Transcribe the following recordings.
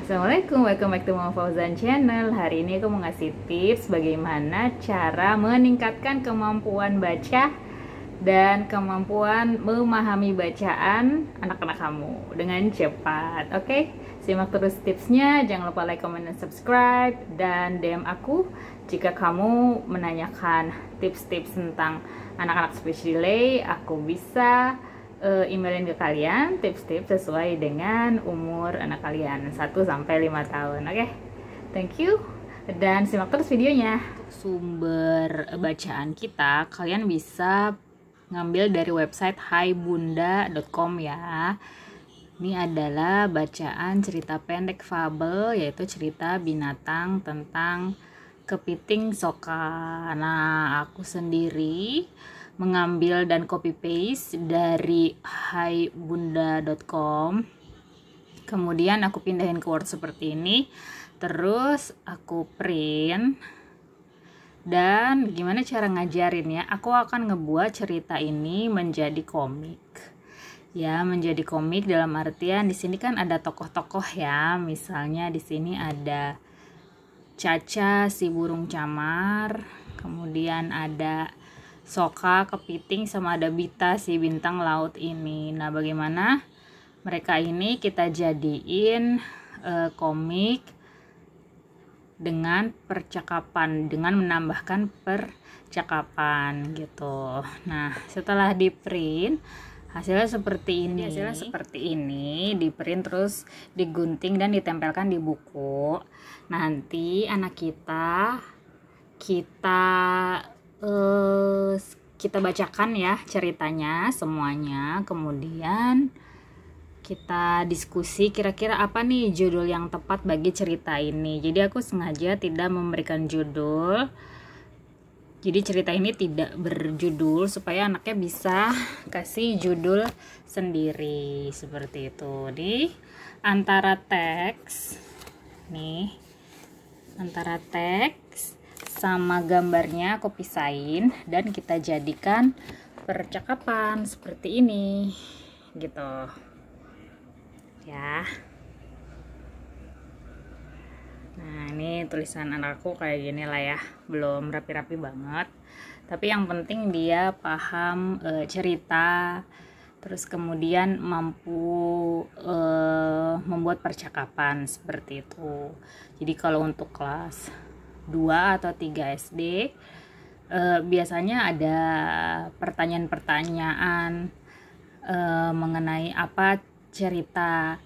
Assalamualaikum, welcome back to Mama Fauzan Channel. Hari ini aku mau ngasih tips bagaimana cara meningkatkan kemampuan baca dan kemampuan memahami bacaan anak-anak kamu dengan cepat. Oke, simak terus tipsnya. Jangan lupa like, comment, dan subscribe. Dan DM aku jika kamu menanyakan tips-tips tentang anak-anak speech delay. Aku bisa emailin ke kalian tips-tips sesuai dengan umur anak kalian 1-5 tahun. Oke, thank you dan simak terus videonya. Sumber bacaan kita kalian bisa ngambil dari website haibunda.com ya. Ini adalah bacaan cerita pendek fabel, yaitu cerita binatang tentang kepiting soka. Nah, aku sendiri mengambil dan copy paste dari haibunda.com, kemudian aku pindahin ke Word seperti ini, terus aku print. Dan gimana cara ngajarinnya? Aku akan ngebuat cerita ini menjadi komik. Ya, menjadi komik dalam artian di sini kan ada tokoh-tokoh ya. Misalnya di sini ada Caca si burung camar, kemudian ada Soka, kepiting, sama ada Bita si bintang laut ini. Nah, bagaimana mereka ini kita jadiin komik dengan percakapan, dengan menambahkan percakapan gitu. Nah, setelah di print hasilnya seperti ini. Di print terus digunting dan ditempelkan di buku. Nanti anak kita bacakan ya ceritanya semuanya, kemudian kita diskusi kira-kira apa nih judul yang tepat bagi cerita ini. Jadi aku sengaja tidak memberikan judul, jadi cerita ini tidak berjudul supaya anaknya bisa kasih judul sendiri seperti itu. Di antara teks sama gambarnya aku pisahin dan kita jadikan percakapan seperti ini gitu ya. Nah, ini tulisan anakku kayak gini lah ya, belum rapi-rapi banget, tapi yang penting dia paham cerita, terus kemudian mampu membuat percakapan seperti itu. Jadi kalau untuk kelas 2 atau 3 SD biasanya ada pertanyaan-pertanyaan mengenai apa cerita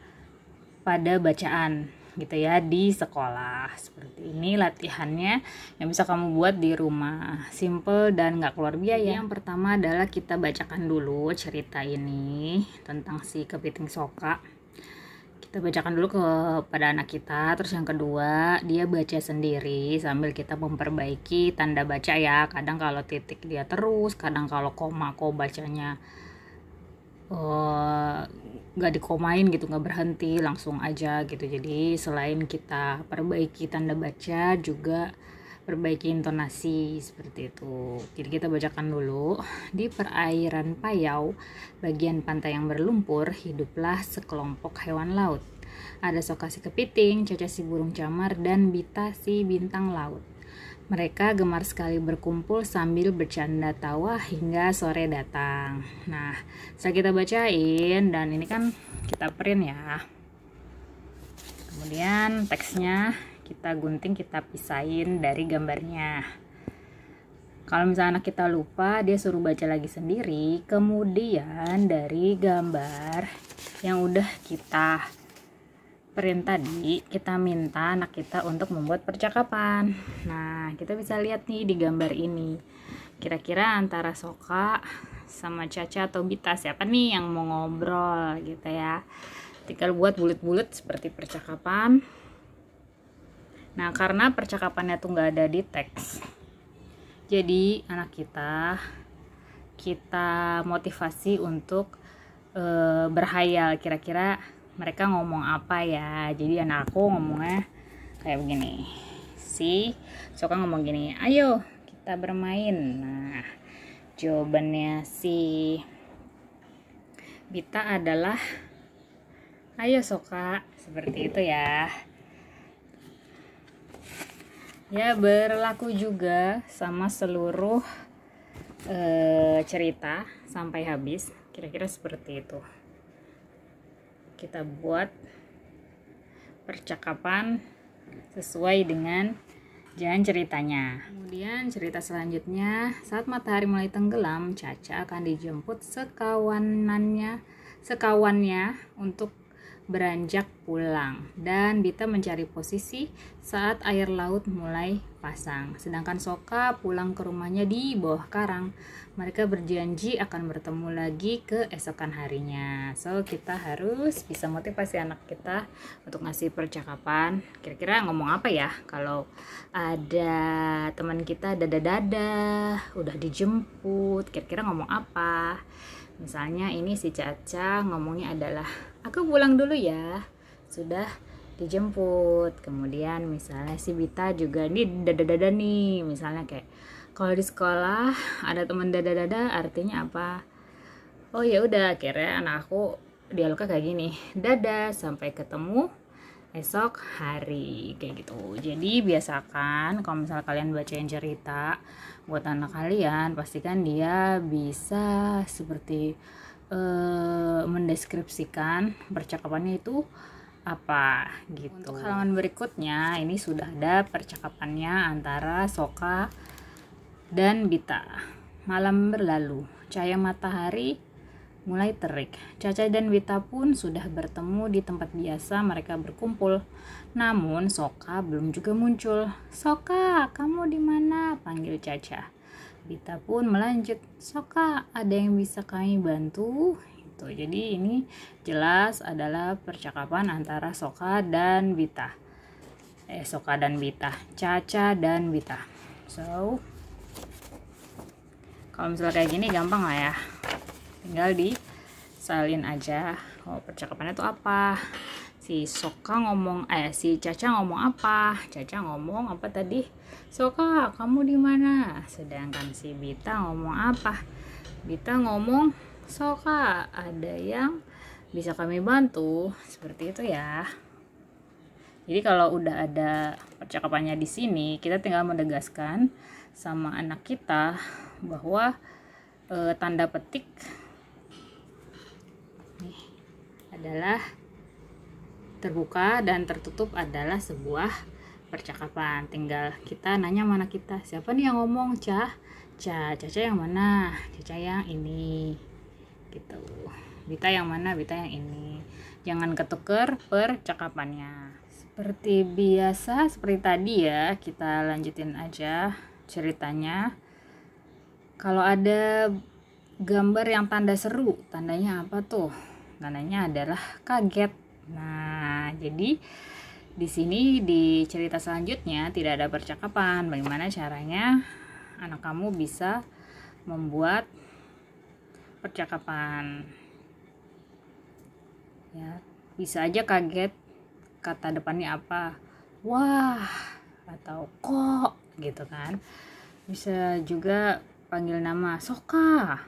pada bacaan gitu ya di sekolah. Seperti ini latihannya yang bisa kamu buat di rumah, simple dan gak keluar biaya. Yang pertama adalah kita bacakan dulu cerita ini tentang si kepiting soka. Kita bacakan dulu kepada anak kita. Terus yang kedua, dia baca sendiri sambil kita memperbaiki tanda baca ya. Kadang kalau titik dia terus, kadang kalau koma kok bacanya gak dikomain gitu, gak berhenti, langsung aja gitu. Jadi selain kita perbaiki tanda baca, juga perbaiki intonasi seperti itu. Jadi kita bacakan dulu. Di perairan Payau, bagian pantai yang berlumpur, hiduplah sekelompok hewan laut. Ada Soka si kepiting, Caca si burung camar, dan Bita si bintang laut. Mereka gemar sekali berkumpul sambil bercanda tawa hingga sore datang. Nah, setelah kita bacain, dan ini kan kita print ya. Kemudian teksnya kita gunting, kita pisahin dari gambarnya. Kalau misalnya anak kita lupa, dia suruh baca lagi sendiri. Kemudian dari gambar yang udah kita print tadi, kita minta anak kita untuk membuat percakapan. Nah, kita bisa lihat nih di gambar ini, kira-kira antara Soka sama Caca atau Bita siapa nih yang mau ngobrol gitu ya. Tinggal buat bulet-bulet seperti percakapan. Nah, karena percakapannya tuh nggak ada di teks, jadi anak kita motivasi untuk berhayal kira-kira mereka ngomong apa ya. Jadi anak aku ngomongnya kayak begini. Si Soka ngomong gini, ayo kita bermain. Nah, jawabannya si Bita adalah ayo Soka, seperti itu ya. Ya, berlaku juga sama seluruh cerita sampai habis, kira-kira seperti itu. Kita buat percakapan sesuai dengan jalan ceritanya. Kemudian cerita selanjutnya, saat matahari mulai tenggelam, Caca akan dijemput sekawannya untuk beranjak pulang, dan Bita mencari posisi saat air laut mulai pasang, sedangkan Soka pulang ke rumahnya di bawah karang. Mereka berjanji akan bertemu lagi keesokan harinya. So kita harus bisa motivasi anak kita untuk ngasih percakapan. Kira-kira ngomong apa ya kalau ada teman kita dadah-dadah udah dijemput, kira-kira ngomong apa? Misalnya ini si Caca ngomongnya adalah, aku pulang dulu ya, sudah dijemput. Kemudian misalnya si Bita juga ini dada-dada nih, misalnya kayak kalau di sekolah ada teman dada-dada artinya apa? Oh ya udah, akhirnya anak aku dialognya kayak gini, dadah sampai ketemu esok hari, kayak gitu. Jadi biasakan kalau misalnya kalian bacain cerita buat anak kalian, pastikan dia bisa seperti mendeskripsikan percakapannya itu apa gitu. Untuk halaman berikutnya ini sudah ada percakapannya antara Soka dan Bita. Malam berlalu, cahaya matahari mulai terik. Caca dan Bita pun sudah bertemu di tempat biasa mereka berkumpul. Namun Soka belum juga muncul. Soka, kamu di mana? Panggil Caca. Bita pun melanjut, Soka, ada yang bisa kami bantu? Itu. Jadi ini jelas adalah percakapan antara Soka dan Bita. Soka dan Bita, Caca dan Bita. So, kalau misalnya kayak gini gampang lah ya. Tinggal disalin aja. Oh, percakapannya itu apa? Si Soka ngomong, si Caca ngomong apa? Caca ngomong apa tadi? Soka, kamu di mana? Sedangkan si Bita ngomong apa? Bita ngomong, Soka, ada yang bisa kami bantu? Seperti itu ya. Jadi kalau udah ada percakapannya di sini, kita tinggal menegaskan sama anak kita bahwa tanda petik adalah terbuka dan tertutup adalah sebuah percakapan. Tinggal kita nanya mana kita, siapa nih yang ngomong? Caca yang mana? Caca yang ini, gitu. Bita yang mana? Bita yang ini. Jangan ketuker percakapannya. Seperti biasa, seperti tadi ya, kita lanjutin aja ceritanya. Kalau ada gambar yang tanda seru, tandanya apa tuh? Tandanya adalah kaget. Nah, jadi di sini di cerita selanjutnya tidak ada percakapan. Bagaimana caranya anak kamu bisa membuat percakapan? Ya, bisa aja kaget, kata depannya apa? Wah, atau kok, gitu kan. Bisa juga panggil nama, Soka.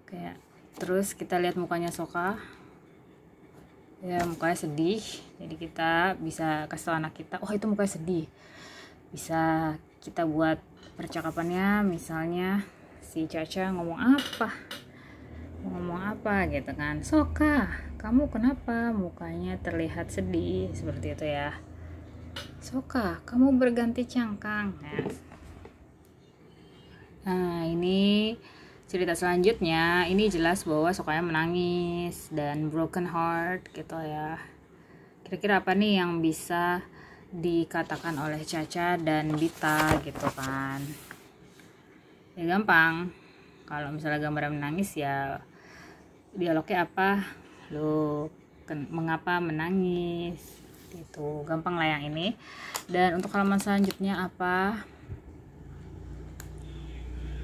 Kayak terus kita lihat mukanya Soka, ya mukanya sedih, jadi kita bisa kasih tahu anak kita, oh itu mukanya sedih. Bisa kita buat percakapannya, misalnya si Caca ngomong apa gitu kan, Soka, kamu kenapa mukanya terlihat sedih? Seperti itu ya. Soka, kamu berganti cangkang. Nah ini cerita selanjutnya, ini jelas bahwa Sokanya menangis dan broken heart gitu ya. Kira-kira apa nih yang bisa dikatakan oleh Caca dan Bita gitu kan? Ya gampang. Kalau misalnya gambar menangis ya dialognya apa? Lo mengapa menangis? Gitu. Gampang lah yang ini. Dan untuk halaman selanjutnya apa?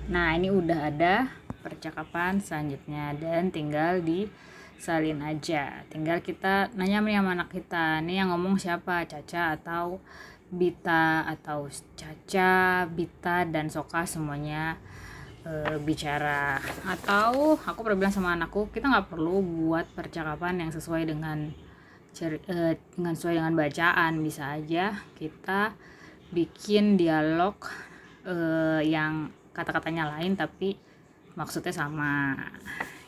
Nah ini udah ada percakapan selanjutnya dan tinggal disalin aja. Tinggal kita nanya sama anak kita, nih yang ngomong siapa? Caca atau Bita? Atau Caca, Bita, dan Soka semuanya bicara. Atau aku pernah bilang sama anakku, kita nggak perlu buat percakapan yang sesuai dengan sesuai dengan bacaan. Bisa aja kita bikin dialog yang kata-katanya lain tapi maksudnya sama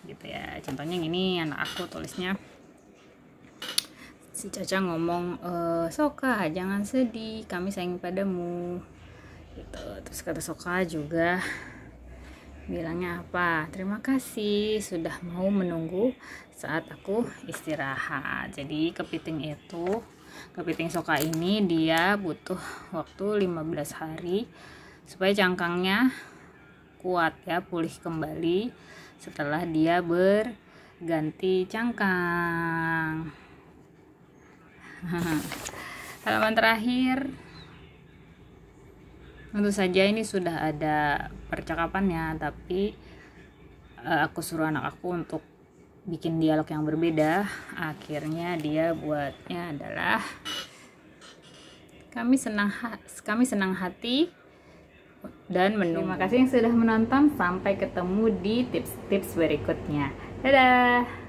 gitu ya. Contohnya gini, anak aku tulisnya, si Caca ngomong, Soka jangan sedih, kami sayang padamu gitu. Terus kata Soka juga bilangnya apa, terima kasih sudah mau menunggu saat aku istirahat. Jadi kepiting Soka ini dia butuh waktu 15 hari supaya cangkangnya kuat ya, pulih kembali setelah dia berganti cangkang. Halaman terakhir, tentu saja ini sudah ada percakapannya, tapi aku suruh anak aku untuk bikin dialog yang berbeda. Akhirnya dia buatnya adalah, kami senang hati dan menunggu. Terima kasih yang sudah menonton. Sampai ketemu di tips-tips berikutnya. Dadah.